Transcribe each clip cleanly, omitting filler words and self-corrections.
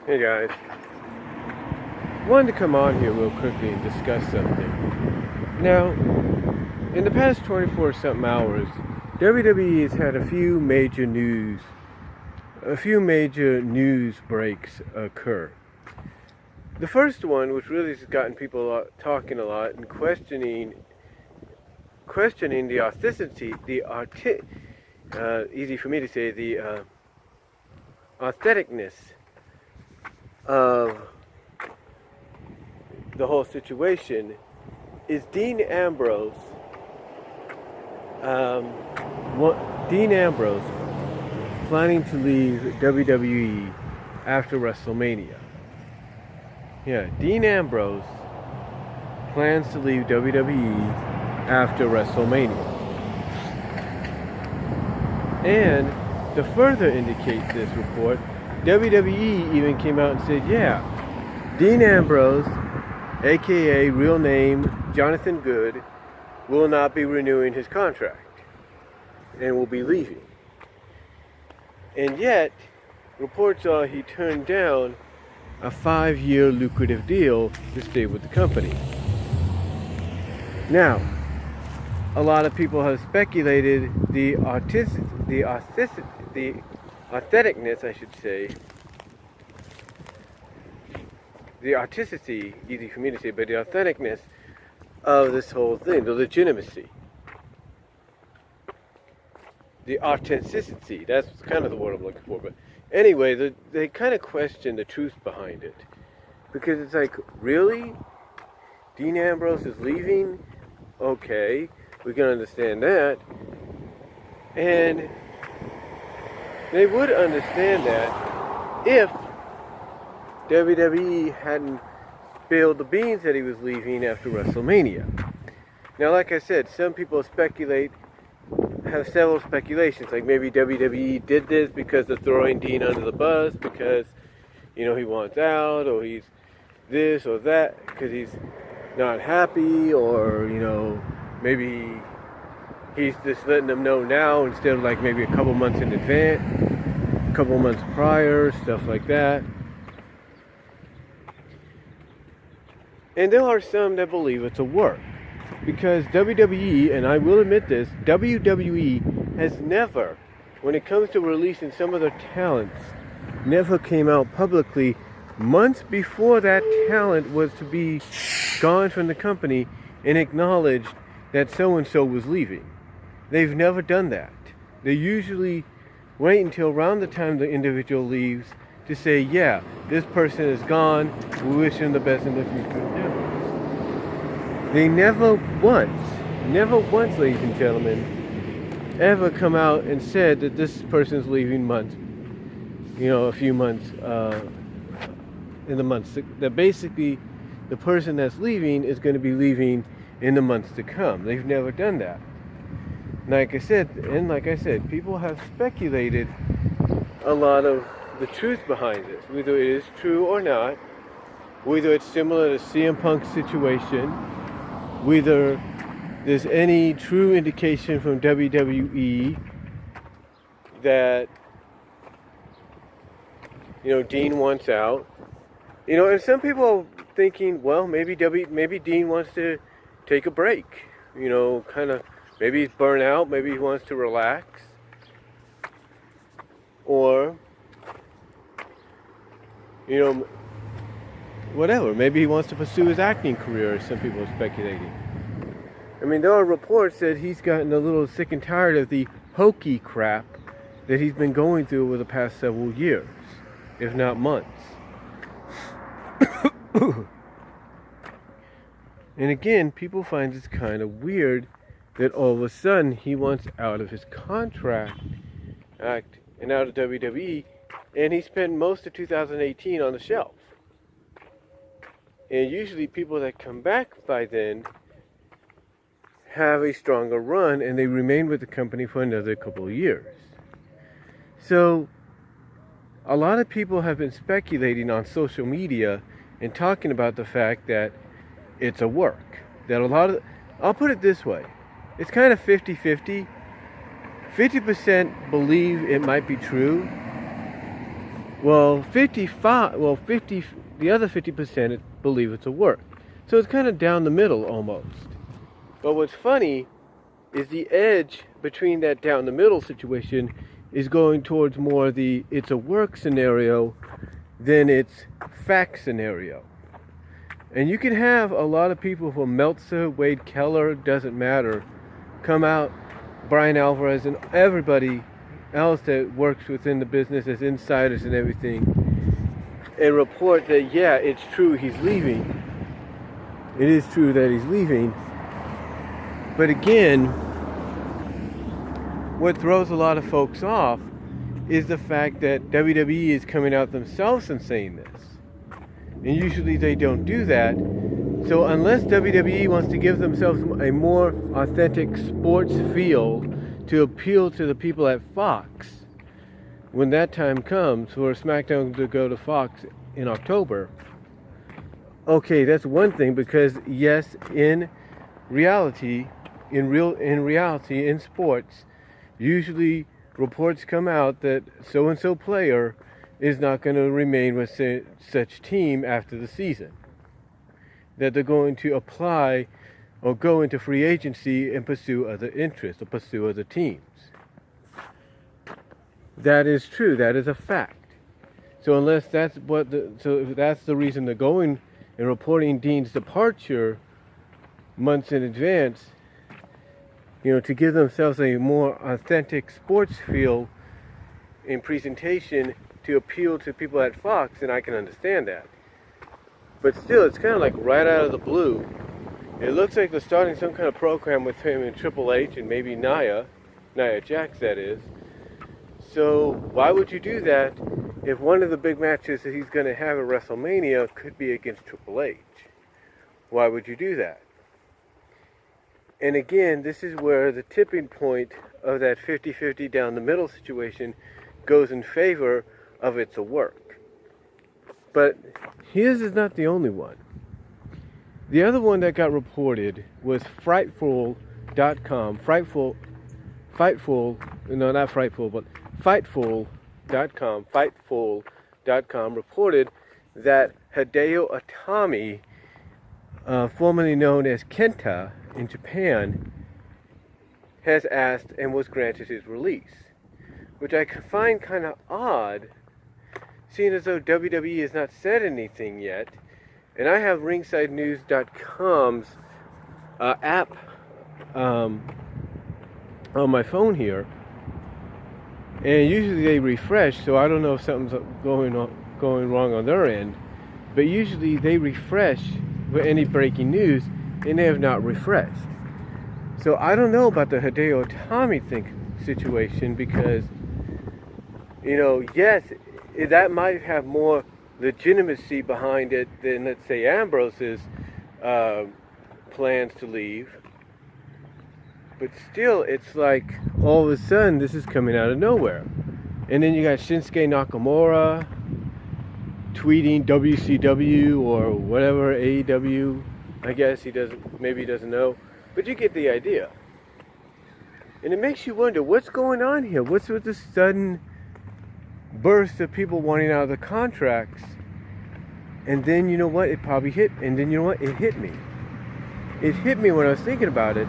Hey guys, wanted to come on here real quickly and discuss something. Now, in the past 24 something hours, WWE has had a few major news breaks occur. The first one, which really has gotten people talking a lot and questioning the authenticity, easy for me to say, the authenticness of the whole situation, is Dean Ambrose planning to leave WWE after WrestleMania. Yeah, Dean Ambrose plans to leave WWE after WrestleMania. And to further indicate this report, WWE even came out and said, yeah, Dean Ambrose, aka real name Jonathan Good, will not be renewing his contract and will be leaving. And yet, reports are he turned down a 5-year lucrative deal to stay with the company. Now, a lot of people have speculated the authenticness, I should say, the authenticity, easy for me to say, but the authenticness of this whole thing, the legitimacy, the authenticity, that's kind of the word I'm looking for. But anyway, they kind of question the truth behind it, because it's like, really? Dean Ambrose is leaving? Okay, we can understand that. And they would understand that if WWE hadn't spilled the beans that he was leaving after WrestleMania. Now, like I said, some people have several speculations, like maybe WWE did this because they're throwing Dean under the bus because, he wants out, or he's this or that because he's not happy, or, maybe he's just letting them know now instead of like maybe a couple months in advance, a couple months prior, stuff like that. And there are some that believe it's a work, because WWE, and I will admit this, WWE has never, when it comes to releasing some of their talents, never came out publicly months before that talent was to be gone from the company and acknowledged that so-and-so was leaving. They've never done that. They usually wait until around the time the individual leaves to say, yeah, this person is gone, we wish him the best in the future. They never once, ladies and gentlemen, ever come out and said that this person's leaving a few months, in the months, that basically the person that's leaving is going to be leaving in the months to come. They've never done that. Like I said, people have speculated a lot of the truth behind this, whether it is true or not, whether it's similar to CM Punk's situation, whether there's any true indication from WWE that, Dean wants out. And some people are thinking, well, maybe Dean wants to take a break, maybe he's burnt out, maybe he wants to relax, or, whatever. Maybe he wants to pursue his acting career, as some people are speculating. I mean, there are reports that he's gotten a little sick and tired of the hokey crap that he's been going through over the past several years, if not months. And again, people find this kind of weird that all of a sudden he wants out of his contract and out of WWE, and he spent most of 2018 on the shelf. And usually people that come back by then have a stronger run, and they remain with the company for another couple of years. So a lot of people have been speculating on social media and talking about the fact that it's a work. I'll put it this way, it's kind of 50-50. 50% believe it might be true, Well, 50, the other 50% believe it's a work. So it's kind of down the middle almost. But what's funny is the edge between that down the middle situation is going towards more the it's a work scenario than it's fact scenario. And you can have a lot of people from Meltzer, Wade Keller, doesn't matter, come out, Brian Alvarez, and everybody else that works within the business as insiders and everything, and report that, yeah, it's true he's leaving. It is true that he's leaving. But again, what throws a lot of folks off is the fact that WWE is coming out themselves and saying this. And usually they don't do that. So unless WWE wants to give themselves a more authentic sports feel to appeal to the people at Fox, when that time comes for SmackDown to go to Fox in October, okay, that's one thing, because yes, in reality, in sports, usually reports come out that so-and-so player is not going to remain with such team after the season. That they're going to apply or go into free agency and pursue other interests or pursue other teams. That is true. That is a fact. So unless that's if that's the reason they're going and reporting Dean's departure months in advance, to give themselves a more authentic sports feel in presentation to appeal to people at Fox, and I can understand that. But still, it's kind of like right out of the blue. It looks like they're starting some kind of program with him and Triple H and maybe Nia Jax, that is. So why would you do that if one of the big matches that he's going to have at WrestleMania could be against Triple H? Why would you do that? And again, this is where the tipping point of that 50-50 down the middle situation goes in favor of it's a work. But his is not the only one. The other one that got reported was Fightful.com. Fightful.com reported that Hideo Itami, formerly known as Kenta in Japan, has asked and was granted his release, which I find kind of odd, seeing as though WWE has not said anything yet. And I have ringsidenews.com's app on my phone here, and usually they refresh, so I don't know if something's going wrong on their end, but usually they refresh with any breaking news, and they have not refreshed. So I don't know about the Hideo Itami situation, because yes, that might have more legitimacy behind it than, let's say, Ambrose's plans to leave. But still, it's like all of a sudden this is coming out of nowhere. And then you got Shinsuke Nakamura tweeting WCW or whatever, AEW. I guess he doesn't know. But you get the idea. And it makes you wonder, what's going on here? What's with this sudden burst of people wanting out of the contracts? And then it probably hit, and then it hit me. It hit me when I was thinking about it.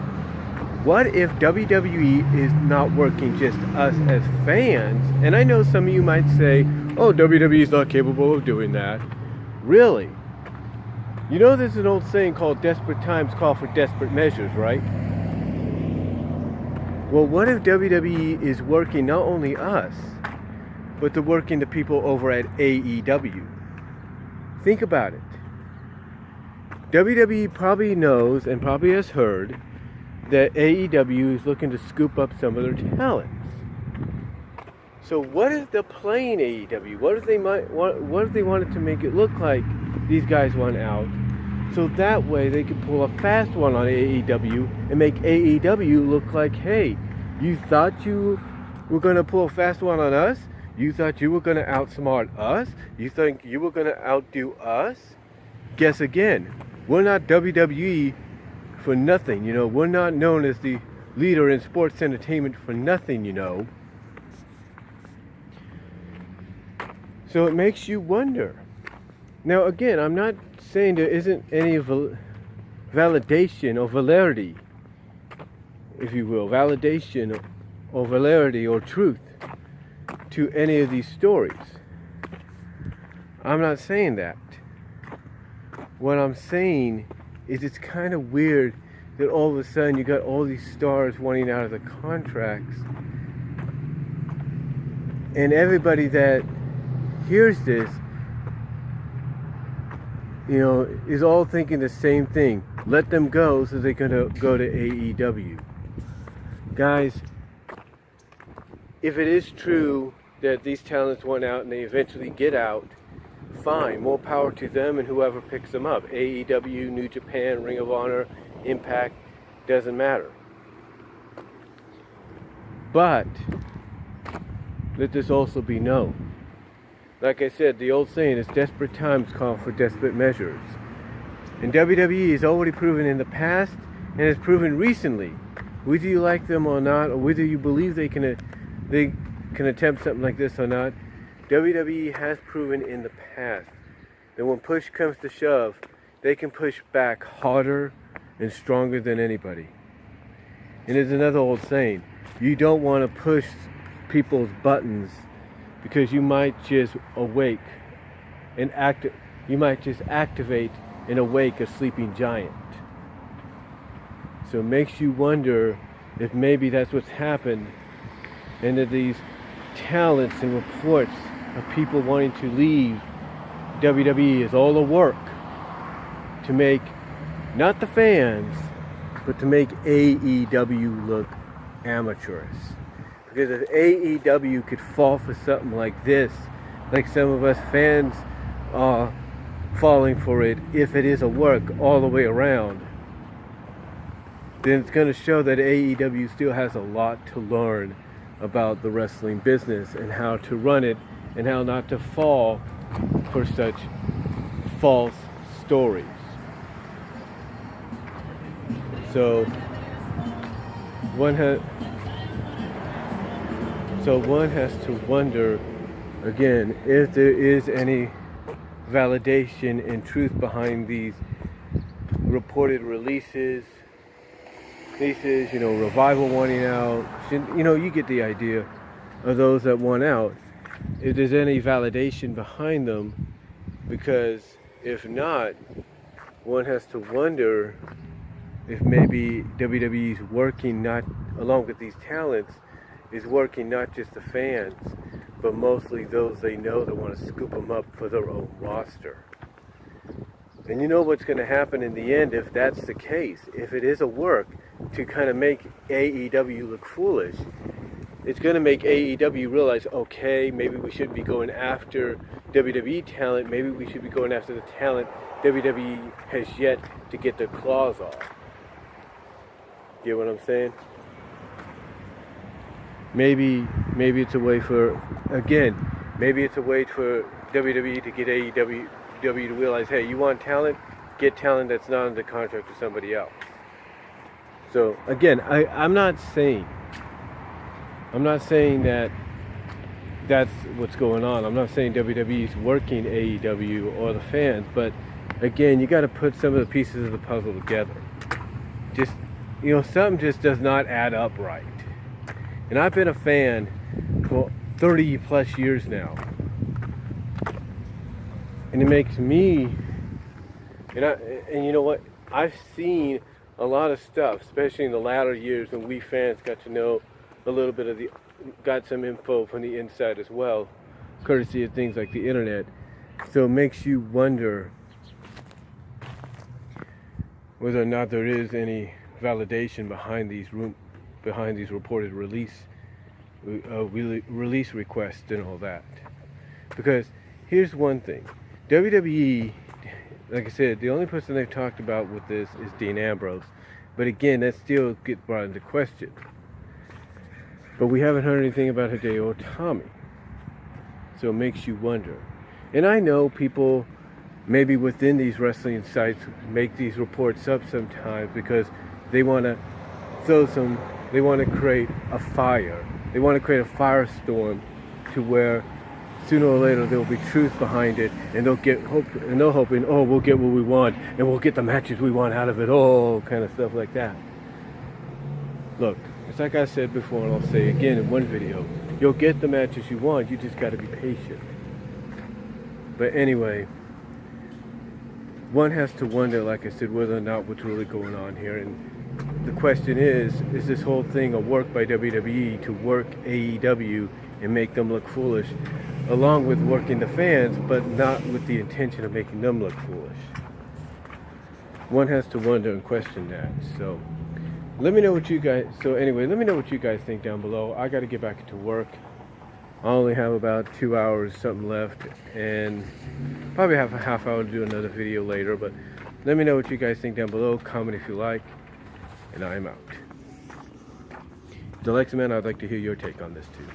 What if WWE is not working just us as fans? And I know some of you might say, oh, WWE is not capable of doing that. Really? There's an old saying called desperate times call for desperate measures, right? Well, what if WWE is working not only us, but they're working the people over at AEW? Think about it. WWE probably knows and probably has heard that AEW is looking to scoop up some of their talents. So what if they're playing AEW? What if they wanted to make it look like these guys want out? So that way they could pull a fast one on AEW and make AEW look like, hey, you thought you were going to pull a fast one on us? You thought you were going to outsmart us? You think you were going to outdo us? Guess again. We're not WWE for nothing, We're not known as the leader in sports entertainment for nothing, So it makes you wonder. Now again, I'm not saying there isn't any validation or validity, if you will, validation or validity or truth to any of these stories. I'm not saying that. What I'm saying is it's kind of weird that all of a sudden you got all these stars wanting out of the contracts, and everybody that hears this, is all thinking the same thing. Let them go so they can go to AEW. Guys, if it is true that these talents went out and they eventually get out, fine, more power to them and whoever picks them up. AEW, New Japan, Ring of Honor, Impact, doesn't matter. But let this also be known. Like I said, the old saying is desperate times call for desperate measures. And WWE has already proven in the past and has proven recently, whether you like them or not, or whether you believe they can attempt something like this or not, WWE has proven in the past that when push comes to shove, they can push back harder and stronger than anybody. And there's another old saying, you don't want to push people's buttons because you might just awake and you might just activate and awake a sleeping giant. So it makes you wonder if maybe that's what's happened, and that these talents and reports of people wanting to leave WWE is all a work to make not the fans, but to make AEW look amateurish. Because if AEW could fall for something like this, like some of us fans are falling for it, if it is a work all the way around, then it's going to show that AEW still has a lot to learn about the wrestling business and how to run it and how not to fall for such false stories. So one has to wonder again if there is any validation and truth behind these reported releases. Revival wanting out. You get the idea of those that want out. If there's any validation behind them, because if not, one has to wonder if maybe WWE's working not along with these talents, is working not just the fans, but mostly those they know that want to scoop them up for their own roster. And you know what's going to happen in the end if that's the case. If it is a work to kind of make AEW look foolish, it's going to make AEW realize, okay, maybe we shouldn't be going after WWE talent. Maybe we should be going after the talent WWE has yet to get their claws off. Get what I'm saying? Maybe it's a way for WWE to get AEW to realize, hey, you want talent? Get talent that's not under contract with somebody else. So again, I'm not saying that that's what's going on. I'm not saying WWE's working AEW or the fans, but again, you got to put some of the pieces of the puzzle together. Just something just does not add up right. And I've been a fan for 30 plus years now. And it makes me, and you know what? I've seen a lot of stuff, especially in the latter years when we fans got to know a little bit got some info from the inside as well, courtesy of things like the internet. So it makes you wonder whether or not there is any validation behind these reported release requests and all that. Because here's one thing. WWE, like I said, the only person they've talked about with this is Dean Ambrose. But again, that still gets brought into question. But we haven't heard anything about Hideo Itami. So it makes you wonder. And I know people, maybe within these wrestling sites, make these reports up sometimes because they want to create a fire. They want to create a firestorm to where sooner or later there will be truth behind it, and they're hoping, oh, we'll get what we want, and we'll get the matches we want out of it, oh, kind of stuff like that. Look, it's like I said before, and I'll say again in one video, you'll get the matches you want, you just got to be patient. But anyway, one has to wonder, like I said, whether or not what's really going on here. And the question is this whole thing a work by WWE to work AEW and make them look foolish, along with working the fans, but not with the intention of making them look foolish? One has to wonder and question that. So let me know what you guys think down below. I got to get back to work. I only have about 2 hours something left, and probably have a half hour to do another video later. But let me know what you guys think down below. Comment if you like, and I'm out. DALYXMAN, I'd like to hear your take on this too.